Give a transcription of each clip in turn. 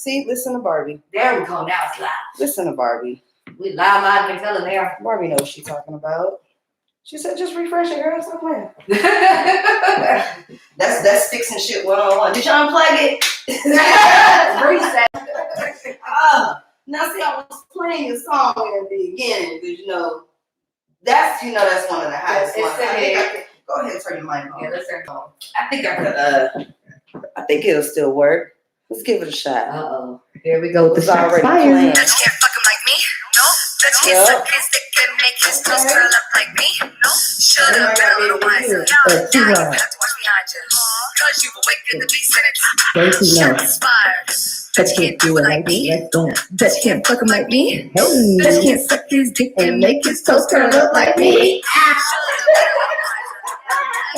See, listen to Barbie. There we go. Now it's live. Listen to Barbie. We live and telling there. Barbie knows what she's talking about. She said, just refresh it, girl. Stop playing. that's fixing shit 101. Did you unplug it? Reset. Now see, I was playing a song in the beginning because that's one of the highest ones. Go ahead and turn your mic on. Yeah, let's turn it on. I think it'll still work. Let's give it a shot. Uh-oh. Here we go. It's already playing. Bitch can't fuck him like me. No. Bitch can't suck his dick and make his toes curl up like me. No. Should have been a little wiser. Now you have to watch behind you. Cause you've awakened the beast and it's inspired. Bitch can't do it like me. Bitch can't fuck him like me. Bitch can't suck his dick and make his toes curl up like me.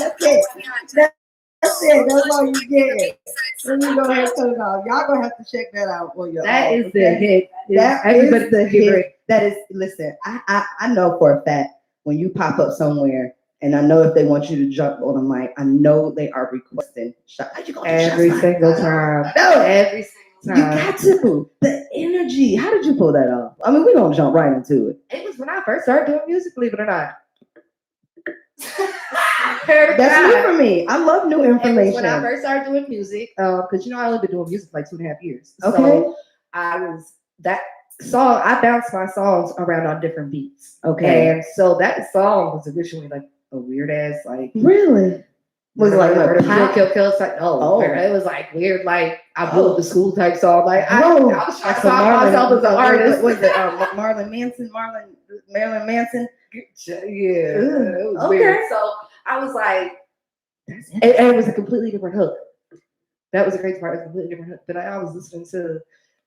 That's it. That's all you get. Let me go ahead and turn it off. Y'all gonna have to check that out for your That own, is the hit. That is the hit. That is. Listen, I know for a fact when you pop up somewhere, and I know if they want you to jump on the mic, I know they are requesting shot. Every single time. No, Every single you time. got to. The energy. How did you pull that off? I mean, we're gonna jump right into it. It was when I first started doing music, believe it or not. That's new for me. I love new information. When I first started doing music, because I only been doing music for like 2.5 years. Okay. So I bounced my songs around on different beats. Okay. And so that song was originally like a weird ass, like really? Was it like a pop? Kill. It's like, it was like weird, like I blew up the school type song. Like I was trying to find myself as an artist. Was it Marilyn Manson? Yeah, it was okay. weird. So I was like, and it was a completely different hook. That was the great part. It was a completely different hook. But I was listening to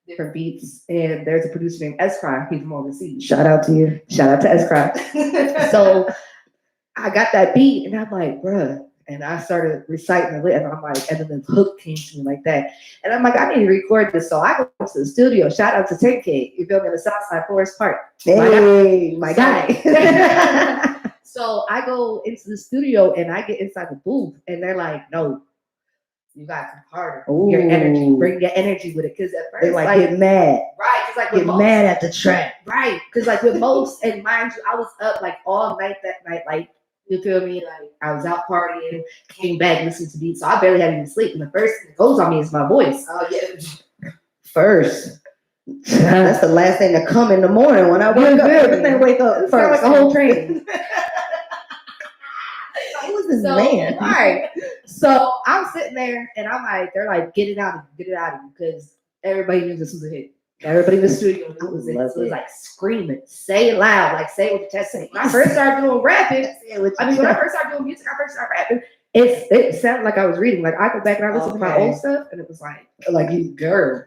different beats, and there's a producer named S-Cry. He's from overseas. Shout out to you. Shout out to S-Cry. So I got that beat, and I'm like, bruh. And I started reciting it, and I'm like, and then the hook came to me like that. And I'm like, I need to record this. So I go to the studio. Shout out to 10K. You feel me? In the Southside Forest Park. Hey, my guy. So I go into the studio and I get inside the booth, and they're like, no, you got to come harder. Your energy, bring your energy with it. Because at first, they like get mad. Right. Because like get mad at the track. Right. Because like with most, and mind you, I was up like all night that night, like, you feel me? Like I was out partying, came back, listening to beats. So I barely had any sleep. And the first thing that goes on me is my voice. Oh yeah. First. That's the last thing to come in the morning when I wake up. Everything wake up first. Like a whole train. It was this man. Right. So I'm sitting there and I'm like, they're like, get it out of you, because everybody knew this was a hit. Everybody in the studio knew it was it. So it was like screaming, say it loud, like say it with your chest. When I first started doing rapping, when I first started doing music, I first started rapping. It sounded like I was reading. Like I go back and I listen to my old stuff, and it was like you girl,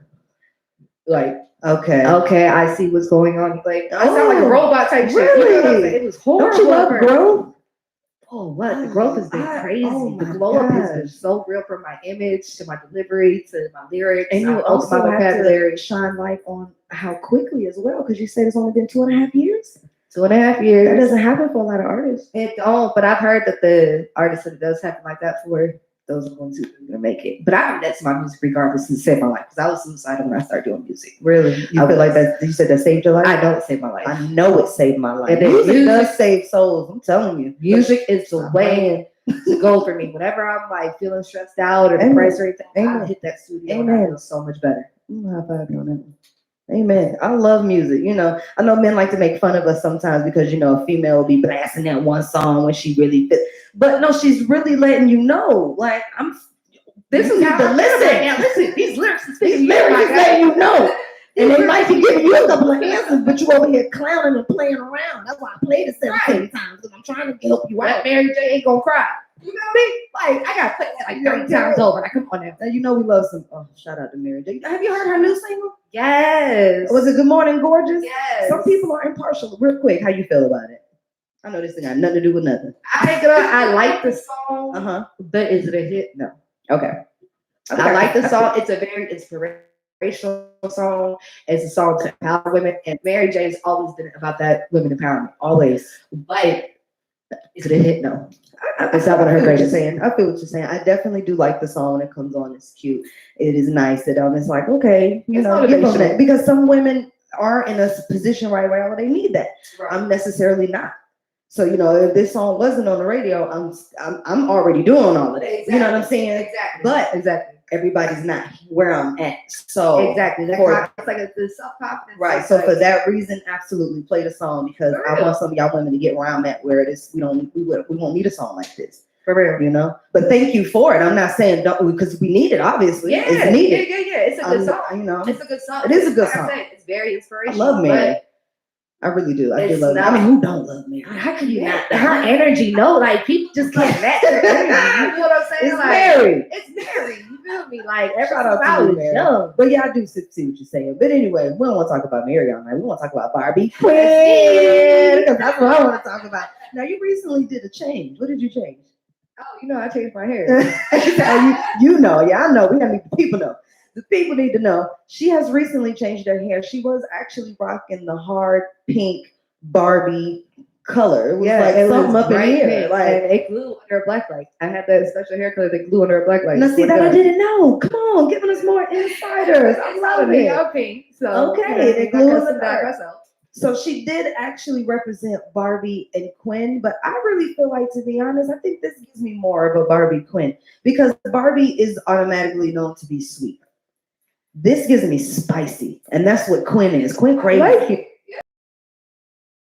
like okay, I see what's going on. Like I sound like a robot type shit. Really? It was horrible. Don't you love growth? Oh, what? The growth has been crazy. The glow up has been so real, from my image to my delivery to my lyrics. And you also have to shine light on how quickly as well, because you said it's only been 2.5 years. 2.5 years. That doesn't happen for a lot of artists. It don't, but I've heard that the artists that it does happen like that for, those are the ones who are going to make it. But I think that's my music regardless to save my life, because I was suicidal when I started doing music. Really? You feel like that? You said that saved your life? I know it saved my life. I know it saved my life. Music does save souls. I'm telling you. Music is the way to go for me. Whenever I'm like feeling stressed out or depressed or anything, I hit that studio and I feel so much better. High five you on that. Amen. I love music. I know men like to make fun of us sometimes because, a female will be blasting that one song when she really fits. But no, she's really letting you know, like, this is how I listen. Now, listen, these lyrics is letting you know. And they might be giving you a couple of answers, but you over here clowning and playing around. That's why I played it 17 times, because I'm trying to help you out. Mary J ain't gonna cry. You know what I mean? Like, I gotta play that like 30 times over. Like, come on now. We love some. Oh, shout out to Mary J. Have you heard her new single? Yes. Was it Good Morning Gorgeous? Yes. Some people are impartial. Real quick, how you feel about it? I know this thing got nothing to do with nothing. I like the song, but is it a hit? No. Okay. I like the song. It's a very inspirational song. It's a song to empower women, and Mary J has always been about that women empowerment, always. But Is it a hit? No. It's not what I heard you saying. I feel what you're saying. I definitely do like the song when it comes on. It's cute. It is nice that it's like, okay, you know, give them that. Because some women are in a position right where they need that. Right. I'm necessarily not. So, you know, if this song wasn't on the radio, I'm already doing all of that. Exactly. You know what I'm saying? Exactly. But everybody's not where I'm at. So exactly. It's like the self-confidence. Right. So for that reason, absolutely play the song because I want some of y'all women to get where I'm at, where it is we won't need a song like this. For real. You know? But thank you for it. I'm not saying don't because we need it, obviously. Yeah, it's needed. Yeah. It's a good song. You know, it's a good song. It is a good song. It's very inspirational. I love Mary. I really do. I do love her. I mean, who don't love Mary? How can you not? Her energy, like people just can't match her energy. You know what I'm saying? It's Mary. It's Mary. You feel me? Like everybody was young. But yeah, I do see what you're saying. But anyway, we don't want to talk about Mary all night. We want to talk about Barbie Queen because that's what I want to talk about. Now, you recently did a change. What did you change? Oh, you know, I changed my hair. you know, yeah, I know. We have the people know. The people need to know. She has recently changed her hair. She was actually rocking the hard pink Barbie color. It was like something up in here. Pink. Like it glue under a black light. I had that special hair color that glue under a black light. Now see that I didn't know. Come on, giving us more insiders. I love it. Pink. So okay, they glue under the dark. Myself. So she did actually represent Barbie and Quinn, but I really feel like, to be honest, I think this gives me more of a Barbie Quinn because Barbie is automatically known to be sweet. This gives me spicy, and that's what Quinn is. Quinn crazy. I like it.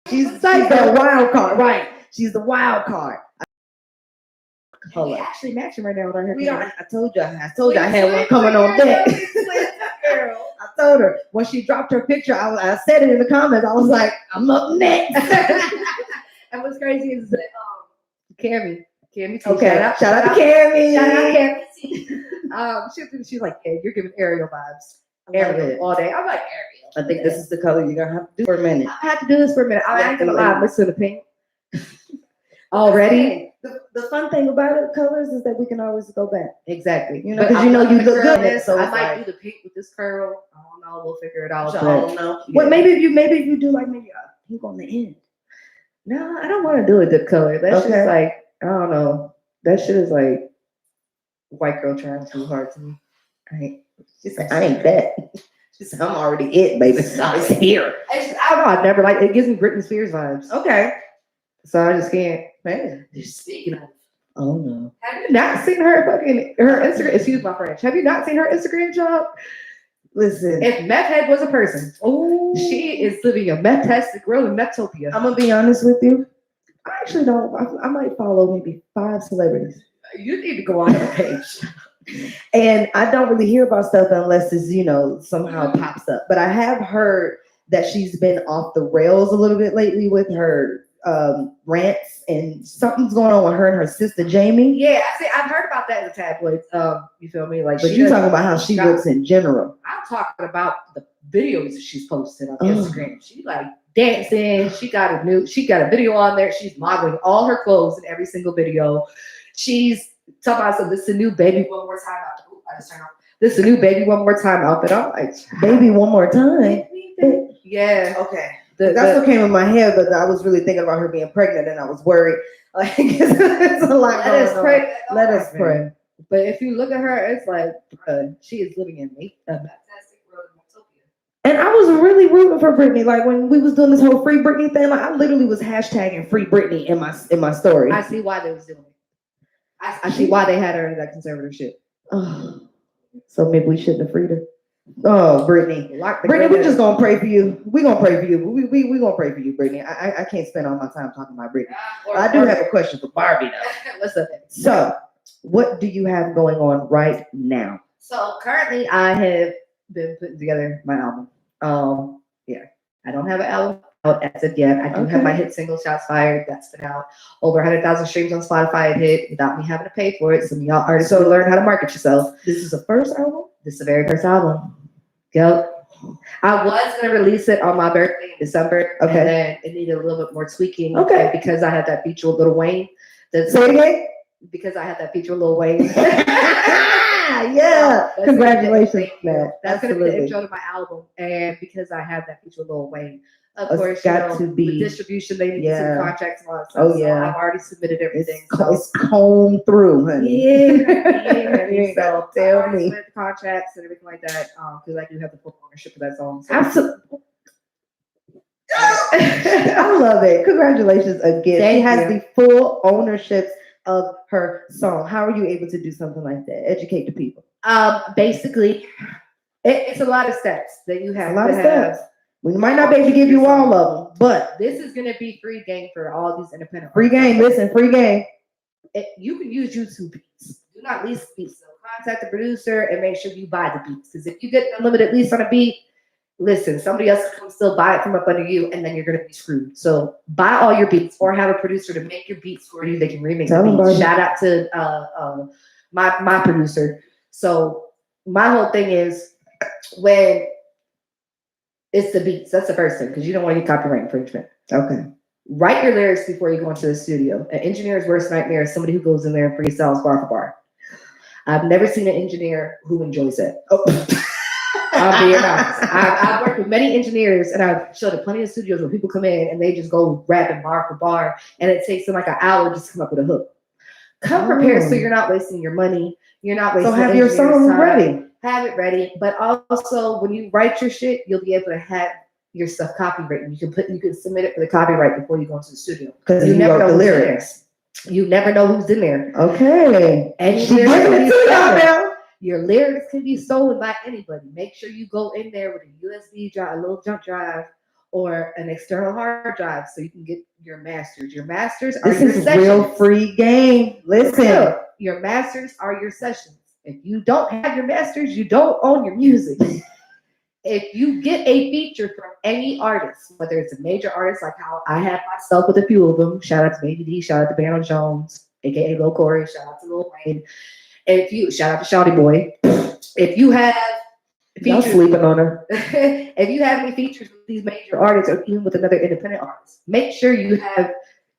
She's the wild card, right? She's the wild card. Color. Actually matching right now with our hair. We are. I told you I had one coming on deck. I told her when she dropped her picture. I said it in the comments. I was like, I'm up next. And what's crazy is that Cammy. Okay, shout out to Cammy. Shout out Cammy. She's like, hey, you're giving Ariel vibes. Ariel all day. I'm like, Ariel. I think this is the color you're gonna have to do for a minute. I have to do this for a minute. I ain't gonna lie. Listen to the pink. Already. The fun thing about it, colors, is that we can always go back. Exactly. You know, because you know you look good. So I might do the pink with this curl. I don't know. We'll figure it out. I don't know. Well, maybe if you do like maybe a pink on the end. No, I don't want to do a dip color. That's just like, I don't know. That shit is like white girl trying too hard to me. She said, I ain't that. She said, I'm already it, baby. It's here. I don't know. I never like it. Gives me Britney Spears vibes. Okay. So I just can't. Man. Speaking of. Oh no. Have you not seen her Instagram? Excuse my French. Have you not seen her Instagram job? Listen. If meth head was a person, she is living a meth-tastic world in Metopia. I'm gonna be honest with you. I actually don't. I might follow maybe 5 celebrities. You need to go on her page. And I don't really hear about stuff unless it's, somehow pops up. But I have heard that she's been off the rails a little bit lately with her rants, and something's going on with her and her sister Jamie. Yeah, I've heard about that in the tabloids. You feel me? Like, but you're talking about how she looks in general. I'm talking about the videos that she's posted on Instagram. She like dancing. She got a video on there. She's modeling all her clothes in every single video. She's talking about this is a new baby one more time outfit. I just turned on. This is a new baby one more time outfit. I'm like, baby one more time. Yeah. Okay. That's what came in my head, but I was really thinking about her being pregnant, and I was worried. Like, it's a lot. Let us pray. Let us pray. But if you look at her, it's like she is living in a fantastic world in Utopia. And I was really rooting for Britney. Like when we was doing this whole Free Britney thing, like I literally was hashtagging Free Britney in my story. I see why they was doing it. I see why they had her in that conservatorship. Oh, so maybe we shouldn't have freed her. Oh, Brittany, we're just gonna pray for you. We're gonna pray for you. We gonna pray for you, Brittany. I can't spend all my time talking about Brittany. I do have a question for Barbie though. What's up? So, what do you have going on right now? So currently, I have been putting together my album. I don't have an album out as of yet. I do have my hit single "Shots Fired." That's been out over 100,000 streams on Spotify. It hit without me having to pay for it. Some of y'all artists will learn how to market yourself. This is the first album. This is the very first album. Yep. I was gonna release it on my birthday in December. Okay. And then it needed a little bit more tweaking. Okay. And because I had that feature with Lil Wayne. Say it again. Because I had that feature with Lil Wayne. Yeah. So, Congratulations, thank you. Matt. That's going to be the Absolutely. intro to my album. And because I have that feature with Lil Wayne, of It's course, got to be- with distribution, they need yeah. some contracts and all that stuff. Oh, yeah. So I've already submitted everything. It's combed through, honey. Yeah. You ain't So gotta tell I already me. submitted the contracts and everything like that because I do have the full ownership of that song. So. Absolutely. I love it. Congratulations again. She Thank has you. the full ownership of her song. How are you able to do something like that? Educate the people. Basically, it's a lot of steps that you have. A lot to of have. steps. We might not be able to give you all of them, but This is going to be free game for all these independent free game. Listen, free game. You can use YouTube beats. Do not lease beats. So contact the producer and make sure you buy the beats. Because if you get a limited lease on a beat, listen, somebody else can come still buy it from up under you, and then you're going to be screwed. So buy all your beats, or have a producer to make your beats for you. They can remake Tell the them, beats. Barbie. Shout out to my producer. So my whole thing is when it's the beats. That's the first thing, because you don't want to get copyright infringement. Okay. Write your lyrics before you go into the studio. An engineer's worst nightmare is somebody who goes in there and freestyles bar for bar. I've never seen an engineer who enjoys it. Oh. I'll be honest. I've worked with many engineers, and I've showed at plenty of studios where people come in and they just go rapping bar for bar, and it takes them like an hour just to come up with a hook. Come prepared so you're not wasting your money. You're not wasting. So have your song time. ready. Have it ready, but also when you write your shit, you'll be able to have your stuff copywritten. You can submit it for the copyright before you go into the studio, because you never know the lyrics. You never know who's in there. Okay, And your lyrics can be stolen by anybody. Make sure you go in there with a USB drive, a little jump drive, or an external hard drive, so you can get your masters. Your masters are your sessions. This is real free game. Listen, your masters are your sessions. If you don't have your masters, you don't own your music. If you get a feature from any artist, whether it's a major artist like how I have myself with a few of them, shout out to Baby D, shout out to Banner Jones, aka Lil Corey, shout out to Lil Wayne, shout out to Shawty Boy. If you have y'all sleeping on her. If you have any features with these major artists or even with another independent artist, make sure you have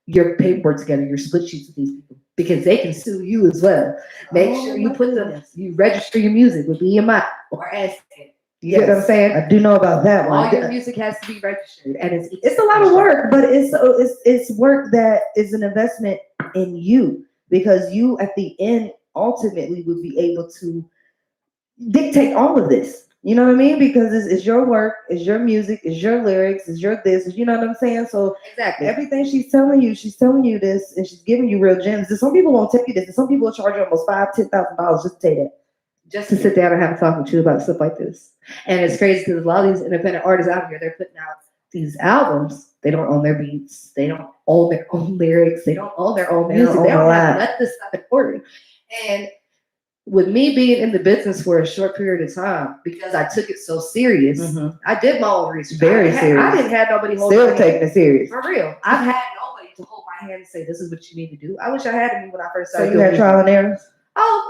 your paperwork together, your split sheets with these people, because they can sue you as well. Make sure you put them, you register your music with EMI or ASCAP. You get what I'm saying? I do know about that one. All your music has to be registered, and it's a lot of work, but it's work that is an investment in you, because you at the end ultimately would be able to dictate all of this. You know what I mean? Because it's your work, it's your music, it's your lyrics, it's your this. You know what I'm saying? So exactly everything she's telling you this, and she's giving you real gems. And some people won't tell you this, and some people will charge you almost $5,000-$10,000 just to tell you that. Just to sit down and have a talk with you about stuff like this. And it's crazy because a lot of these independent artists out here, they're putting out these albums. They don't own their beats. They don't own their own lyrics. They don't own their own music. They don't have none of this stuff in order. And with me being in the business for a short period of time, because I took it so serious, I did my own research. Very serious. I didn't have nobody hold still taking it serious. For real. I've had nobody to hold my hand and say, this is what you need to do. I wish I had me when I first started. So you had trial and errors? Oh,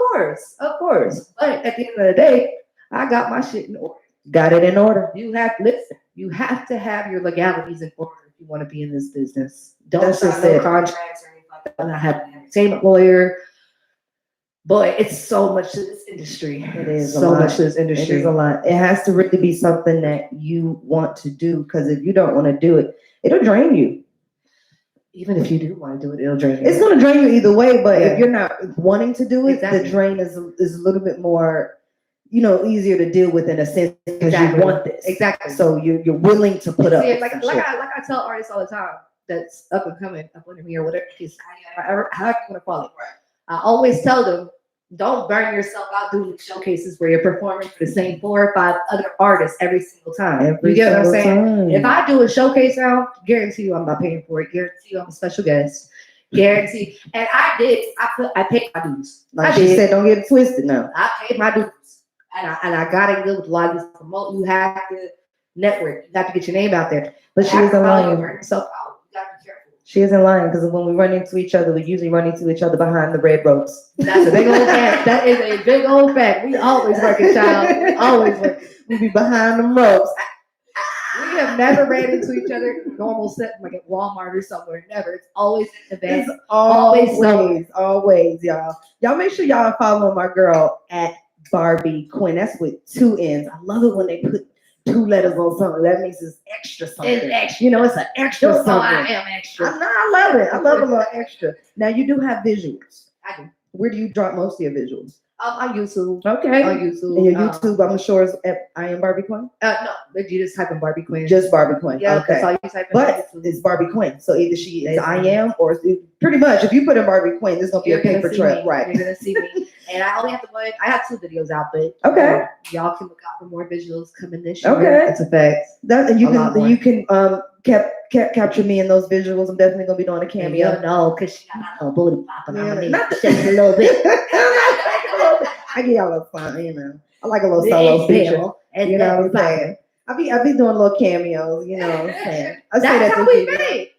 of course. But at the end of the day, I got my shit in order. Got it in order. You have to have your legalities in order if you want to be in this business. Don't sign no contracts or anything like that. I have an entertainment lawyer. But it's so much to this industry. It is so much to this industry. It is a lot. It has to really be something that you want to do, because if you don't want to do it, it'll drain you. Even if you do want to do it, it'll drain you. It's going to drain you either way, but if you're not wanting to do it, the drain is a little bit more, easier to deal with in a sense, because you want this. Exactly. So you're willing to put up. Like I tell artists all the time that's up and coming, up under me or whatever, however you want to call it. I always tell them, don't burn yourself out doing showcases where you're performing for the same 4 or 5 other artists every single time. You get what I'm saying? If I do a showcase now, guarantee you I'm not paying for it. Guarantee you I'm a special guest. Guarantee. And I paid my dues. Like she said, don't get it twisted now. I paid my dues. And I got to deal with a lot of these promote. You have to network. You have to get your name out there. But she isn't lying. Yourself out. You got to be careful. She isn't lying, because when we run into each other, we usually run into each other behind the red ropes. That's a big old fact. That is a big old fact. We always working, child. We always working. We be behind the ropes. We have never ran into each other normal set like at Walmart or somewhere. Never. It's always an event. It's always, y'all. Y'all make sure y'all follow my girl at Barbie Quinn. That's with 2 N's. I love it when they put 2 letters on something. That means it's extra something. It's extra. You know, it's an extra Don't know I something. am extra. I love it. I love a little extra. Now you do have visuals. I do. Where do you drop most of your visuals? On YouTube. Okay. On YouTube. And your YouTube, I'm sure, is at I am Barbie Quinn. No, but you just type in Barbie Quinn. Just Barbie Quinn. Yeah, Okay. that's all you type in. But it's Barbie Quinn. So either she is I am or pretty much if you put in Barbie Quinn, there's gonna be a paper trail. Right. You're gonna see me. And I only have to I have 2 videos out, but okay. Y'all can look out for more visuals coming this year. Okay. It's a fact. That and you can capture me in those visuals. I'm definitely gonna be doing a cameo. No, because she got a booty popping on me. Just a little bit. I get y'all a fun, you know. I like a little solo feature. You know what I'm saying? I be doing little cameos, you know what I'm saying? That's how we made.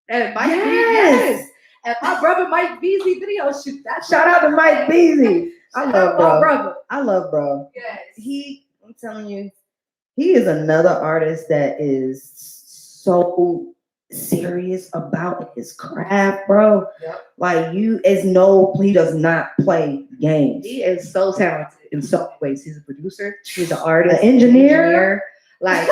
And Mike yes. And my brother Mike Beasley video shoot. Shout out to Mike Beasley. I love bro. I love bro. Yes. I'm telling you, he is another artist that is so serious about his craft, bro. Yep. Like he does not play games. He is so talented in so many ways. He's a producer, he's an artist, an engineer. Like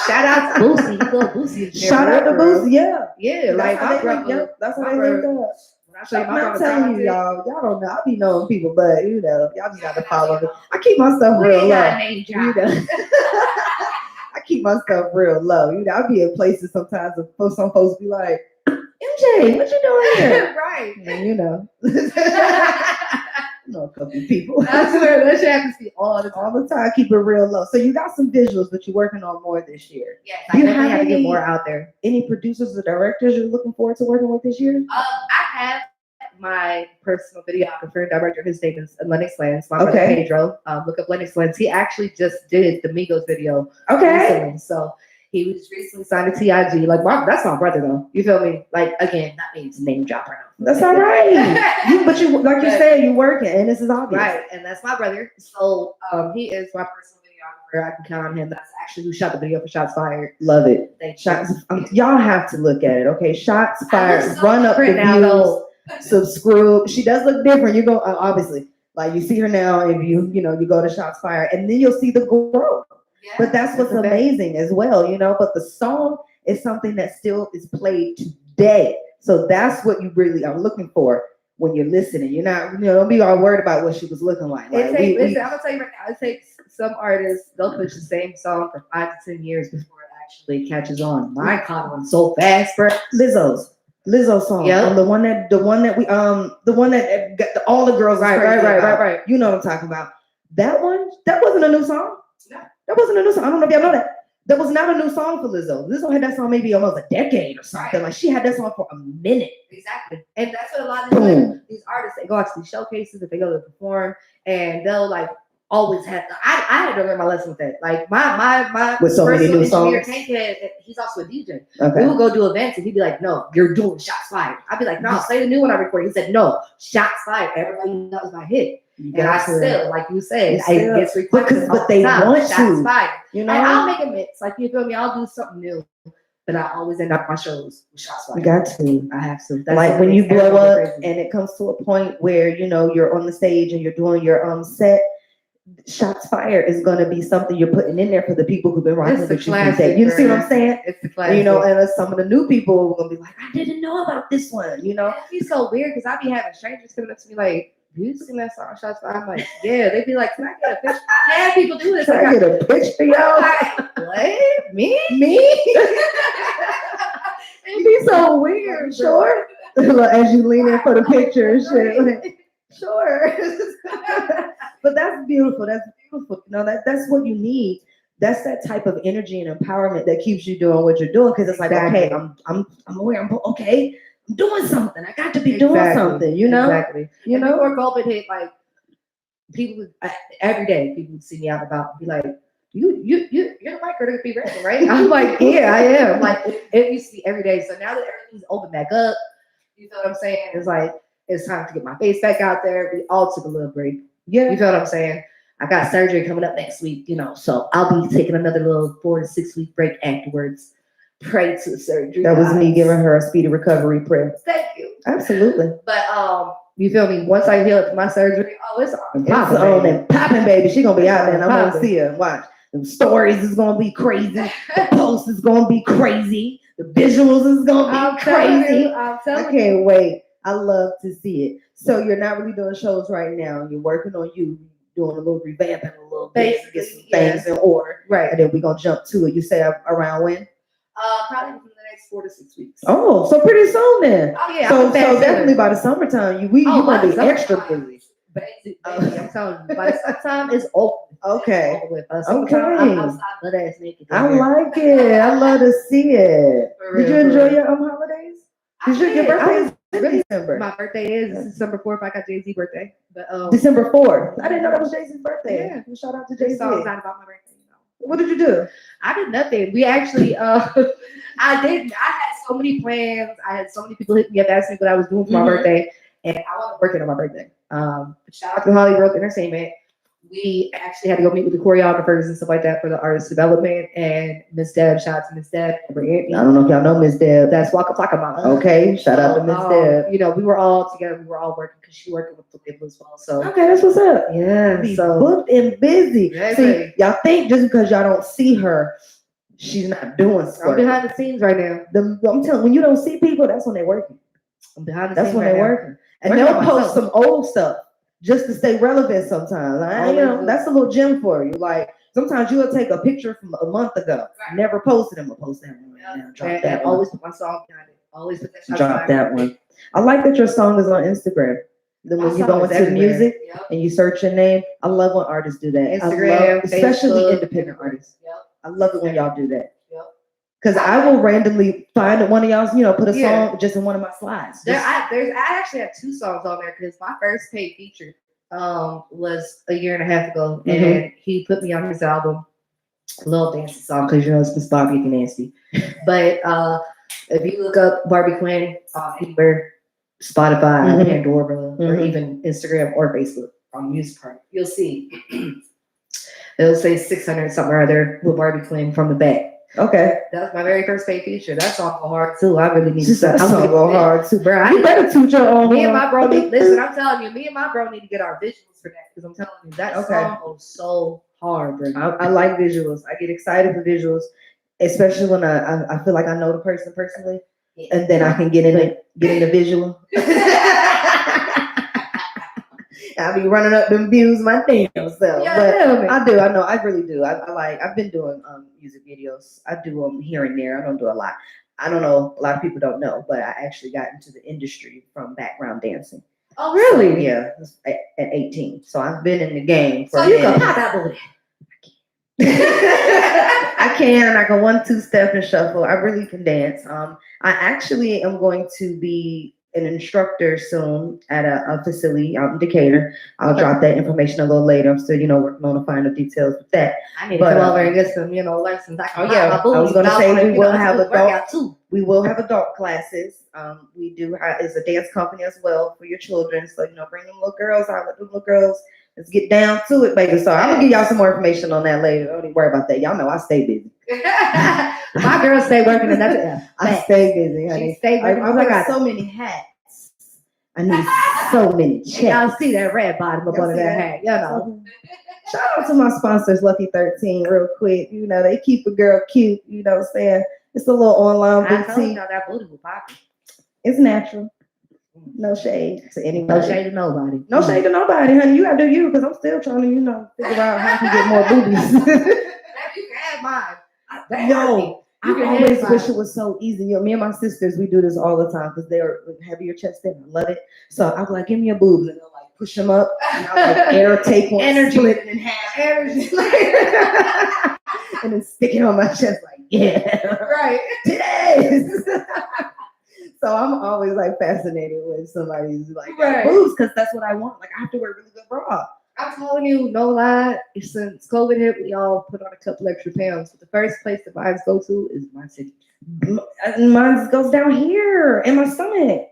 shout out to Boosie. He go Boosie. Shout out to Boosie, yeah. Yeah, like my brother. That's how they link up. I'm telling you, y'all don't know. I be knowing people, but you know, y'all just gotta follow me. I keep my stuff real low. You know. I keep my stuff real low. You know, I be in places sometimes and some folks be like, MJ, what you doing here? Right. And you know. I know a couple of people. I swear that shit happens to me all the time. Keep it real low. So you got some visuals, but you're working on more this year. Yes, I definitely have to get more out there. Any producers or directors you're looking forward to working with this year? I have my personal videographer and director. His name is Lennox Lance. My brother Pedro. Look up Lennox Lance. He actually just did the Migos video. Recently. So he was recently signed to TIG. Like that's my brother though. You feel me? Like again, that means name drop right now. That's all right. But you like you said, you working, and this is obvious. Right, and that's my brother. So he is my personal videographer. I can count on him. That's actually who shot the video for Shots Fired. Love it. Shots. Y'all have to look at it. Okay, Shots Fired. Run up the views. Subscribe. She does look different. You go obviously like you see her now. If you go to Shots Fired, and then you'll see the growth. Yeah, but that's what's amazing as well, you know. But the song is something that still is played today. So that's what you really are looking for when you're listening. You're not, don't be all worried about what she was looking like. Listen, I'm gonna tell you right now, it takes some artists, they'll push the same song for 5 to 10 years before it actually catches on. Mine caught on so fast, bro. Lizzo song. Yeah. The one that got all the girls right. You know what I'm talking about. That wasn't a new song. No. That wasn't a new song. I don't know if y'all know that. That was not a new song for Lizzo. Lizzo had that song maybe almost a decade or something. Like she had that song for a minute. Exactly. And that's what a lot of these artists, they go out to these showcases, if they go to perform, and they'll like always have I had to learn my lesson with that. Like my with so many new songs. He's also a DJ. Okay. We would go do events and he'd be like, no, you're doing Shots Fired. I'd be like, no, play the new one I recorded. He said, no, Shots Fired. Everybody knows was my hit. And I still, like you said, it gets requested but they want Shots Fired. You know, and I'll make a mix. Like you feel me? I'll do something new. But I always end up my shows with Shots Fired. You got to. I have to. That's like when you blow up and it comes to a point where you're on the stage and you're doing your set. Shots Fired is going to be something you're putting in there for the people who've been rocking with you. You see what I'm saying? It's the classic. And some of the new people are going to be like, I didn't know about this one. It'd be so weird because I be having strangers coming up to me like, you sing that song, Shots Fired? I'm like, yeah. They'd be like, can I get a picture? I have people do this. Can I get a picture, y'all? What? Me? It'd be so weird. Sure. As you lean in for the picture and shit. Like, sure. But that's beautiful. That's beautiful. That's what you need. That's that type of energy and empowerment that keeps you doing what you're doing. Because it's like, okay, I'm aware. I'm okay. I'm doing something. I got to be doing something. Exactly. Before COVID hit, like people every day, people would see me out about and be like, you're the mic to be ready, right? I'm like, yeah, I am. Like it used to be every day. So now that everything's open back up, you know what I'm saying? It's like it's time to get my face back out there. We all took a little break. Yeah. You feel what I'm saying? I got surgery coming up next week, so I'll be taking another little 4 to 6 week break afterwards. Pray to the surgery. That was me giving her a speedy recovery prayer. Thank you. Absolutely. But You feel me? Once I heal from my surgery, it's on and It's popping, on baby. and popping, baby. She gonna be out there, and I'm gonna Popping. see her. Watch. The stories is gonna be crazy. The post is gonna be crazy. The visuals is gonna be crazy. I'm I telling can't wait. I love to see it. So you're not really doing shows right now. You're working on you, doing a little revamping a little bit, to get some things in order. Right. And then we're gonna jump to it. You say around when? Probably within the next 4 to 6 weeks. Oh, so pretty soon then. Oh, yeah. So definitely by the summertime, you gonna be extra busy. Baby, I'm telling you, by the summertime it's open. Okay. Summertime, I'm outside butt ass naked. I like it. I love to see it. For Did you real, enjoy for your holidays? I Your did. birthday I is in December. My birthday is December 4th. I got Jay-Z birthday. But December 4th. I didn't know that was Jay-Z's birthday. Yeah. Shout out to this Jay-Z. song's not about my birthday. What did you do? I did nothing. We actually, I had so many plans. I had so many people hit me up asking me what I was doing for my birthday, and I wasn't working on my birthday. Shout out to Hollywood Entertainment. We actually had to go meet with the choreographers and stuff like that for the artist development. And Miss Deb, shout out to Miss Deb. I don't know if y'all know Miss Deb. That's Waka Flocka Mama. Okay, shout out to Miss Deb. You know, we were all together. We were all working because she working with the label as well. So Okay, that's what's up. yeah, Be so booked and busy. Yeah, See, baby. y'all think just because y'all don't see her, she's not doing I'm stuff. behind the scenes right now. I'm telling, when you don't see people, that's when they're working. I'm behind the That's scenes when right they're now. working. And Working they'll on post myself. some old stuff just to stay relevant sometimes. Like, you know, that's a little gem for you. Like sometimes you'll take a picture from a month ago, never posted them, or post that one right now. Drop that one. Always put my song behind it. Always put that shot Drop behind that one. I like that your song is on Instagram. Then when My you song go is into everywhere. music Yep. and you search your name, I love when artists do that. Instagram, Especially Facebook, independent artists. Yep. I love it when y'all do that. Yep. Because I will randomly find one of y'all's, put a Yeah. song just in one of my slides. I actually have 2 songs on there because my first paid feature was a year and a half ago, and he put me on his album, a little dancing song because it's the Star Geek and Nasty. But if you look up Barbie Quinn anywhere, Spotify, Pandora, or even Instagram or Facebook on Music Part, you'll see it'll say 600 something or other with Barbie Quinn from the back. Okay. That's my very first paid feature. That song go hard too. I really need to That song go hard too, bro. You better toot your own. Me and my bro need. Listen, I'm telling you, me and my bro need to get our visuals for that because I'm telling you that song goes so hard, bro. I like visuals. I get excited for visuals, especially when I feel like I know the person personally, and then I can get in the visual. I'll be running up them views my damn self. Yeah, I do. I know. I really do. I've been doing music videos. I do them here and there. I don't do a lot. I don't know. A lot of people don't know, but I actually got into the industry from background dancing. Oh, really? So, yeah, at 18. So I've been in the game for so a you minute. can pop that booty. I can, and I can 1-2 step and shuffle. I really can dance. I actually am going to be an instructor soon at a facility out in Decatur. I'll drop that information a little later. I'm still, working on the final details with that. I need to come over and get some, lessons. I was going to say we will have adult classes. We do it's a dance company as well for your children. So bring them little girls out. Let them little girls. Let's get down to it, baby. So I'm gonna give y'all some more information on that later. Don't even worry about that. Y'all know I stay busy. My girls stay working, and that's I stay busy, honey. Stay working. I got so many hats. I need so many checks. Y'all see that red bottom up under that hat? Shout out to my sponsors, Lucky 13, real quick. They keep a girl cute. You know what I'm saying? It's a little online boutique. That booty will pop. It's natural. No shade to anybody. No shade to nobody. No shade to nobody, honey. You gotta do you, because I'm still trying to, figure out how to get more boobies. You can have mine. Yo, I always wish it was so easy. Me and my sisters, we do this all the time because they're heavier chested. I love it. So I'm like, give me your boobs, and they'll push them up, and I'll air take one, split it in half, and then stick it on my chest right. Today's. So I'm always fascinated when somebody's boobs, because that's what I want. I have to wear a really good bra. I'm telling you, no lie. Since COVID hit, we all put on a couple extra pounds. But the first place that mine go to is my city. Mine goes down here in my stomach.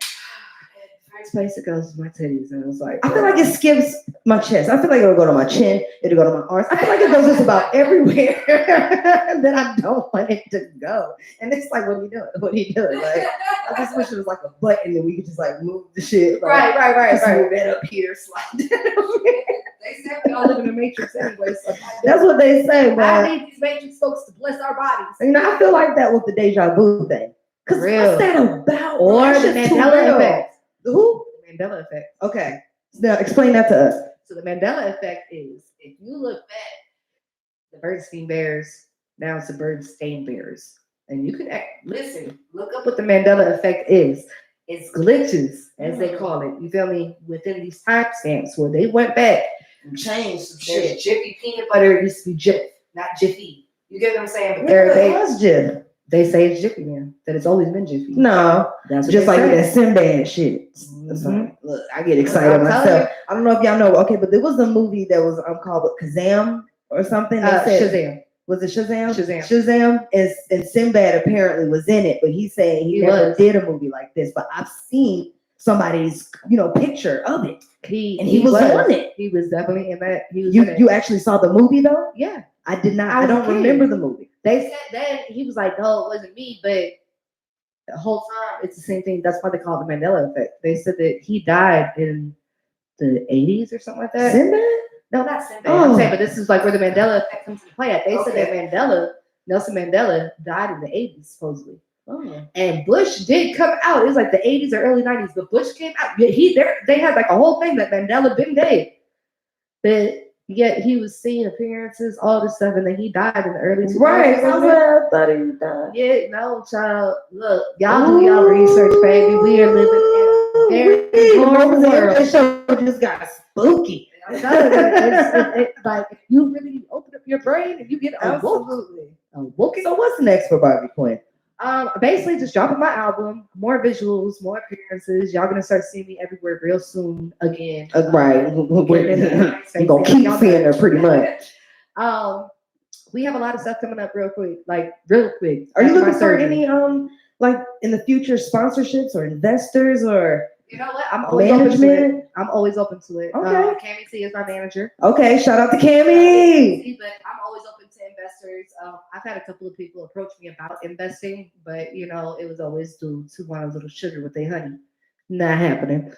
first place it goes to my titties, and it was like, I feel like it skips my chest. I feel like it'll go to my chin. It'll go to my arms. I feel like it goes just about everywhere that I don't want it to go. And it's like, what are you doing? What are you doing? Like, I just wish it was like a button that we could just like move the shit. Like, right. move that up here, slide down. They said we all live in a matrix anyway, so That's what they say, I but need these matrix folks to bless our bodies. you know, I feel like that with the deja vu thing. Cause Real. what's that about? Or That the shit's too Mandela real. effect. Who? The Mandela effect. Okay. Now explain that to us. So the Mandela effect is if you look back, the Bernstein Bears, now it's the Bernstein Bears. And you can look up what the Mandela effect is. It's glitches, as they call it. You feel me? Within these timestamps where they went back And change some There's shit. Jiffy peanut butter. It used to be Jif, not Jiffy. You get what I'm saying? But Where they was Jim? they say it's Jiffy now. That it's always been Jiffy. No, That's what just they like say. that Sinbad shit. It's Mhm. like, look, I get excited I'm telling myself. I don't know if y'all know. Okay, but there was a movie that was called Kazam or something. They said, Shazam. Was it Shazam? Shazam. Shazam and Sinbad apparently was in it, but he said he never was. did a movie like this. But I've seen somebody's, picture of it. He was on it. He was definitely in that. He was in it. You actually saw the movie though? Yeah. I did not. I I was a don't kid. remember the movie. They said that he was like, no, it wasn't me, but the whole time it's the same thing. That's why they call it the Mandela effect. They said that he died in the 80s or something like that. Sinbad? No, not Sinbad. Oh. I'm saying, but this is like where the Mandela effect comes into play at. They said Okay. that Nelson Mandela died in the 80s, supposedly. Oh. And Bush did come out. It was like the 80s or early 90s, but Bush came out. They had like a whole thing that Mandela been dead. But yet he was seeing appearances, all this stuff, and then he died in the early 2000s. Right. I thought he died. Yeah, no, child. Look, y'all do y'all research, baby. We are living in a very normal world. This show just got spooky. I'm telling you, it's like if you really open up your brain and you get Absolutely. awoken. So what's next for Barbie Quinn? Basically just dropping my album, more visuals, more appearances. Y'all gonna start seeing me everywhere real soon again. Right. We're gonna keep seeing her pretty much. We have a lot of stuff coming up real quick. Are you Are you looking for any like in the future sponsorships or investors or You know what? I'm always open to it. management? I'm always open to it. Okay. Cammy C is my manager. Okay, shout out to Cammy. But I'm always open to investors. I've had a couple of people approach me about investing, but it was always due to one of little sugar with their honey. Not happening.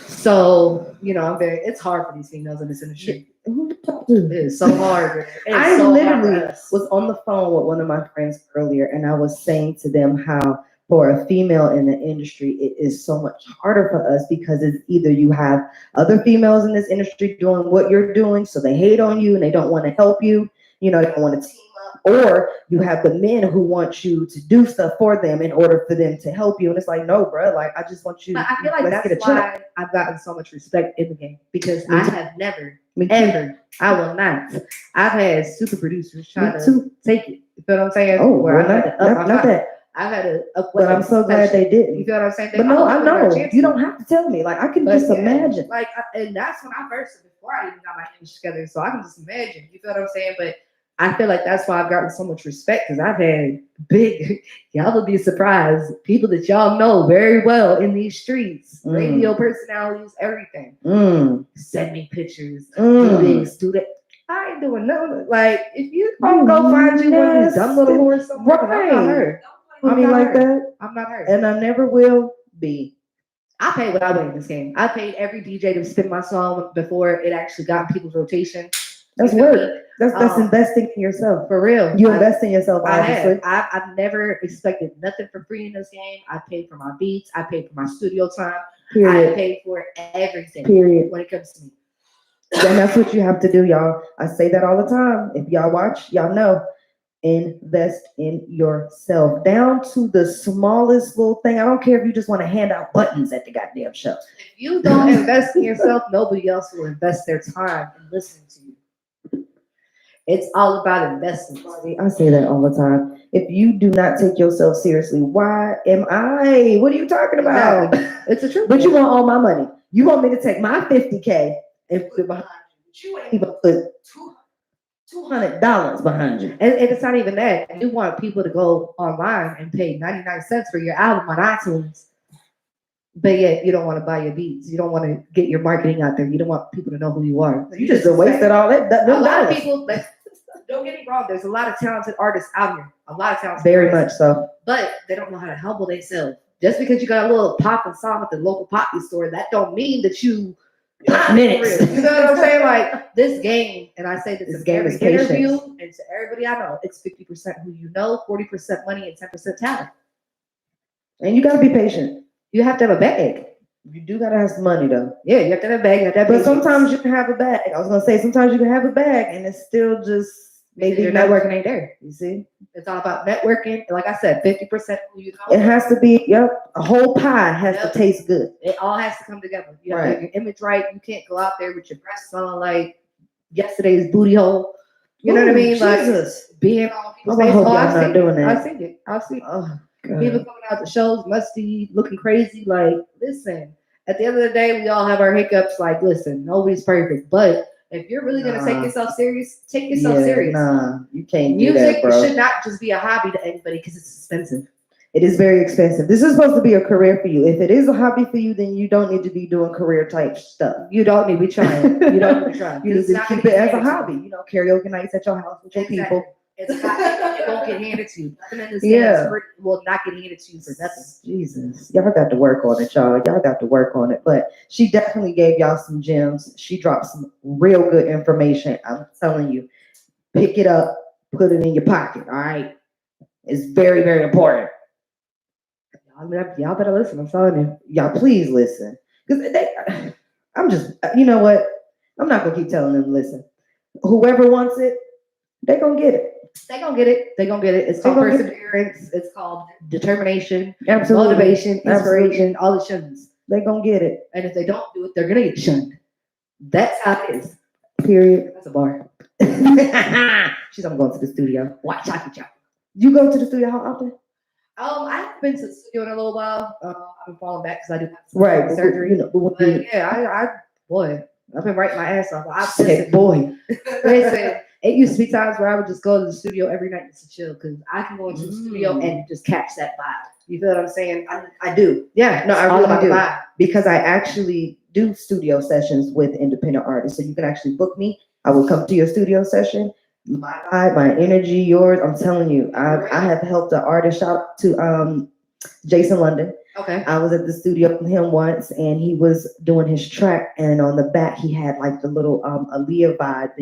So, it's hard for these females in this industry. Who talked to? It is so hard. I so literally hard. was on the phone with one of my friends earlier, and I was saying to them how for a female in the industry, it is so much harder for us because it's either you have other females in this industry doing what you're doing, so they hate on you and they don't want to help you. They don't want to team up, or you have the men who want you to do stuff for them in order for them to help you. And it's like, no, bro, like I just want you. But I feel like let's get a that's check. why I've gotten so much respect in the game because Me I too. have never, Me too. ever, I will not. I've had super producers try Me to too. take it. You feel what I'm saying? Oh, Where well, I had to up my not mind. that. I've had to up. But I'm so glad they You didn't. feel what I'm saying? But no, I know. You don't have to tell me. Like I can just imagine. And that's when I first, before I even got my image together. So I can just imagine. You feel what I'm saying? But I feel like that's why I've gotten so much respect because I've had big, y'all would be surprised, people that y'all know very well in these streets, radio personalities, everything. Send me pictures, do this, do that. I ain't doing nothing. Like, if you don't go find you one of these dumb little whores somewhere, I'm not her. I'm not like that. I'm not her. And I never will be. I paid what I win in this game. I paid every DJ to spin my song before it actually got in people's rotation. That's work. That's investing in yourself. For real. You invest in yourself, obviously. I've never expected nothing for free in this game. I paid for my beats. I paid for my studio time. Period. I paid for everything. Period. When it comes to me. And that's what you have to do, y'all. I say that all the time. If y'all watch, y'all know. Invest in yourself. Down to the smallest little thing. I don't care if you just want to hand out buttons at the goddamn show. If you don't invest in yourself, nobody else will invest their time in listening to you. It's all about investment. I say that all the time. If you do not take yourself seriously, why am I? What are you talking about? Exactly. It's the truth. But you want all my money. You want me to take my $50K and put it behind you. You ain't even put $200 behind you. And it's not even that. You want people to go online and pay 99 cents for your album on iTunes. but yet you don't want to buy your beats. You don't want to get your marketing out there. You don't want people to know who you are. You just wasted all that. A lot of people, like, don't get me wrong, there's a lot of talented artists out here. A lot of talented Very artists, much so. but they don't know how to humble themselves. Just because you got a little popping song at the local poppy store, that don't mean that you minutes. You know what I'm saying? Like this game, and I say this in game every is patience. interview, and to everybody I know, it's 50% who you know, 40% money, and 10% talent. And you gotta be patient. You have to have a bag. You do gotta have some money though. Yeah, you have to have a bag. You have to have But patience. sometimes you can have a bag. I was gonna say sometimes you can have a bag and it's still just maybe your networking ain't there. You see, it's all about networking. Like I said, 50% who you know. It has to be, a whole pie has to taste good. It all has to come together. You have to have your image right. You can't go out there with your breasts on like yesterday's booty hole. You know what I mean? Jesus. Like being on people's I face. hope Oh, y'all I've not seen doing it. that. I've seen it. I've seen it. Oh, People coming out the shows musty, looking crazy. Like, listen, at the end of the day, we all have our hiccups. Like, listen, nobody's perfect. But if you're really gonna take yourself serious, take yourself serious. Nah, you can't Music do that, bro. should not just be a hobby to anybody because it's expensive. It is very expensive. This is supposed to be a career for you. If it is a hobby for you, then you don't need to be doing career type stuff. You don't need to be trying. You don't need to try. You need to keep it as a hobby. Karaoke nights at your house with your people. It's not, it won't get handed to you. Nothing in this game will not get handed to you for nothing. Jesus. Y'all got to work on it, y'all. Y'all got to work on it. But she definitely gave y'all some gems. She dropped some real good information. I'm telling you. Pick it up, put it in your pocket, all right? It's very, very important. Y'all better listen. I'm telling you. Y'all please listen. Because I'm just, you know what? I'm not going to keep telling them to listen. Whoever wants it, they're going to get it. They're going to get it. They're going to get it. It's called perseverance. It's called determination. Absolutely. Motivation, inspiration, all the shuns. They're going to get it. And if they don't do it, they're going to get shunned. That's how it is. Period. That's a bar. She's I'm going to the studio. Watch choppy. You go to the studio how often? I haven't been to the studio in a little while. I've been falling back because I do have surgery. But yeah, I've been writing my ass off. Boy. Listen, it used to be times where I would just go to the studio every night just to chill because I can go into the studio and just catch that vibe. You feel what I'm saying? I do. Yeah, no, I really do. Because I actually do studio sessions with independent artists. So you can actually book me. I will come to your studio session. My vibe, my energy, yours. I'm telling you, I have helped an artist. Shout out to Jason London. Okay. I was at the studio with him once, and he was doing his track, and on the back he had like the little Aaliyah vibe,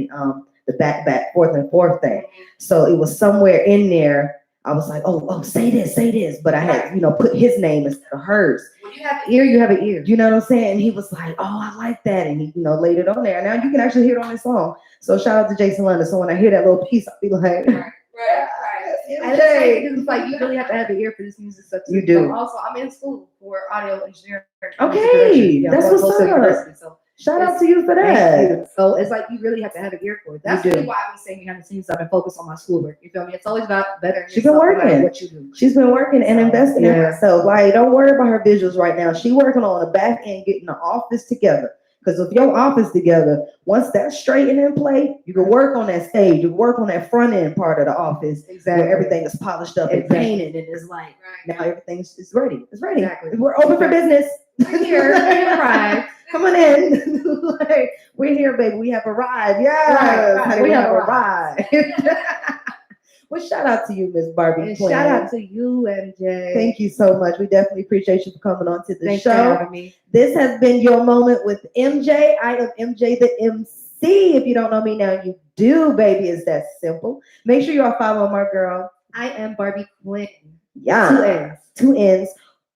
the back fourth and fourth thing. So it was somewhere in there. I was like, oh, say this, but I had put his name instead of hers. When you have an ear, you have an ear. You know what I'm saying? And he was like, oh, I like that, and he laid it on there. Now you can actually hear it on this song. So shout out to Jason London. So when I hear that little piece, I'll be like, right. And it's like you really have to have an ear for this music stuff. You do. So also, I'm in school for audio engineering. Okay, that's what's up. So shout out to you for that. So it's like you really have to have an ear for it. That's really why I've been saying behind the scenes stuff and focus on my schoolwork. You feel me? It's always about bettering She's been working. What you do. She's been working and investing in herself. Like, don't worry about her visuals right now. She's working on the back end, getting the office together. Because if your office together, once that's straight and in play, you can work on that stage. You can work on that front end part of the office where everything is polished up and painted, and it's like now everything's ready. It's ready. Exactly. We're open for business. We're here. Right. Come on in. Like, we're here, baby. We have arrived. Yeah, right. We have arrived. Well, shout out to you, Miss Barbie. And shout out to you, MJ. Thank you so much. We definitely appreciate you for coming on to the Thanks show. for having me. This has been your moment with MJ. I am MJ the MC. If you don't know me now, you do, baby. It's that simple. Make sure you are following my girl. I am Barbie Quinn. Yeah. Two N's.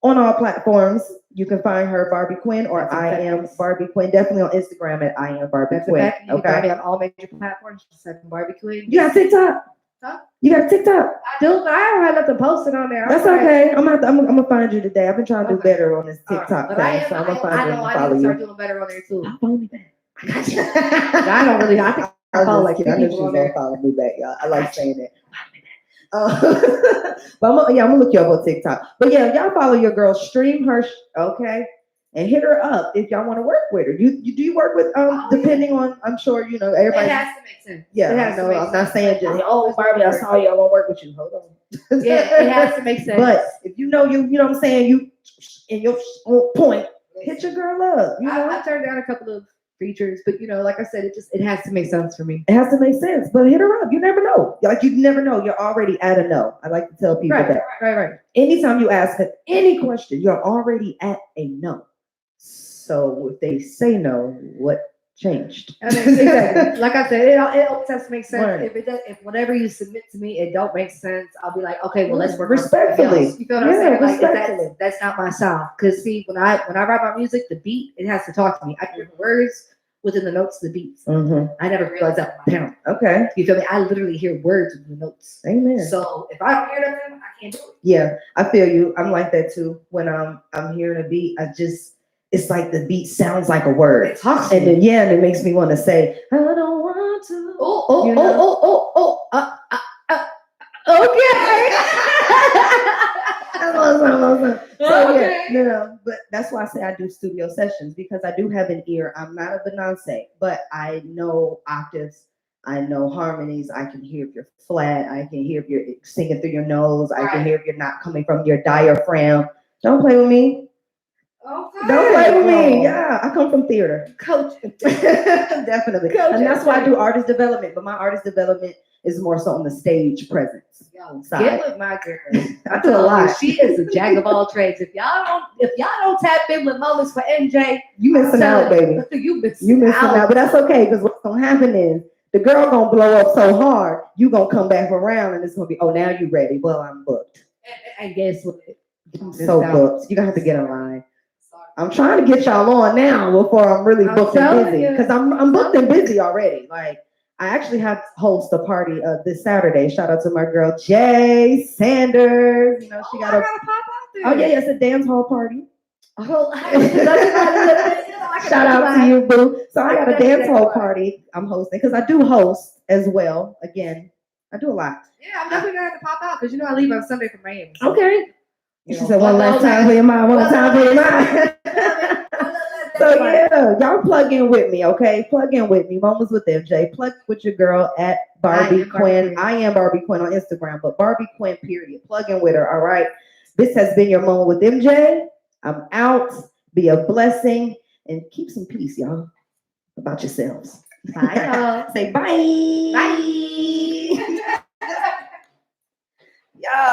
On all platforms. You can find her Barbie Quinn or I am Barbie Quinn. Definitely on Instagram at I am Barbie Quinn. You can find me on all major platforms. Just like Barbie Quinn. You got TikTok? Huh? You got TikTok? I do, but I don't have nothing posted on there. That's okay. I'm gonna find you today. I've been trying to do better on this TikTok thing, so I'm gonna find you and follow you. I need to start doing better on there too. Follow me back. I got you. I don't really. I think I follow like I know she's gonna follow me back, y'all. I like saying that. But I'm gonna look you up on TikTok. But yeah, y'all follow your girl. Stream her. Okay. and hit her up if y'all want to work with her. You do you work with depending on, I'm sure you know everybody. It has to make sense. Yeah, It has to no, make I'm not sense. saying just Barbie, I saw you, I want to work with you. Hold on. Yeah, it has to make sense. But if you know what I'm saying, you in your point, hit your girl up. You know, I turned down a couple of features, but like I said, it has to make sense for me. it has to make sense. But hit her up. You never know. Like you never know. You're already at a no. I like to tell people that. Right. Anytime you ask her any question, you're already at a no. So if they say no, what changed? I mean, exactly. Like I said, it always has to make sense. Right. If whatever you submit to me, it don't make sense, I'll be like, okay, well, let's work respectfully. on something else. You feel what I'm saying? Like, Respectfully. that's not my sound. Because see, when I write my music, the beat, it has to talk to me. I can hear words within the notes, the beats. Mm-hmm. I never realized that with my parent. Okay. You feel me? I literally hear words in the notes. Amen. So if I don't hear them, I can't do it. Yeah, I feel you. I'm like that too. When I'm hearing a beat, it's like the beat sounds like a word. It talks and then and it makes me want to say, I don't want to. Okay. So yeah, but that's why I say I do studio sessions, because I do have an ear. I'm not a Beyonce, but I know octaves. I know harmonies. I can hear if you're flat. I can hear if you're singing through your nose. I can hear if you're not coming from your diaphragm. Don't play with me. Okay. Don't play with me. Yeah, I come from theater. Coach. Definitely. And that's why I do artist development. But my artist development is more so on the stage presence. Get with my girl. I do a lot. She is a jack of all trades. If y'all don't tap in with Moments for MJ, you missing out, baby. You missing out. But that's okay, because what's gonna happen is the girl gonna blow up so hard, you gonna come back around and it's gonna be, oh, now you ready. Well, I'm booked. And guess what? I'm so booked. You're gonna have to get in line. I'm trying to get y'all on now before I'm really booked and busy. Because I'm booked and busy already. Like, I actually have to host a party this Saturday. Shout out to my girl Jay Sanders. You know, she got I gotta pop out there. Oh yeah, it's a dance hall party. Oh, shout out to you, boo. So I got a dance hall party I'm hosting, because I do host as well. Again, I do a lot. Yeah, I'm definitely gonna have to pop out, because I leave on Sunday for Miami. So. Okay. She said one last time for your mind, one time for your mind. So yeah, y'all plug in with me, okay? Plug in with me. Moments with MJ. Plug with your girl at Barbie Quinn. I am Barbie Quinn on Instagram, but Barbie Quinn, period. Plug in with her, all right? This has been your Moment with MJ. I'm out. Be a blessing and keep some peace, y'all, about yourselves. Bye, y'all. Say bye. Bye. Yeah.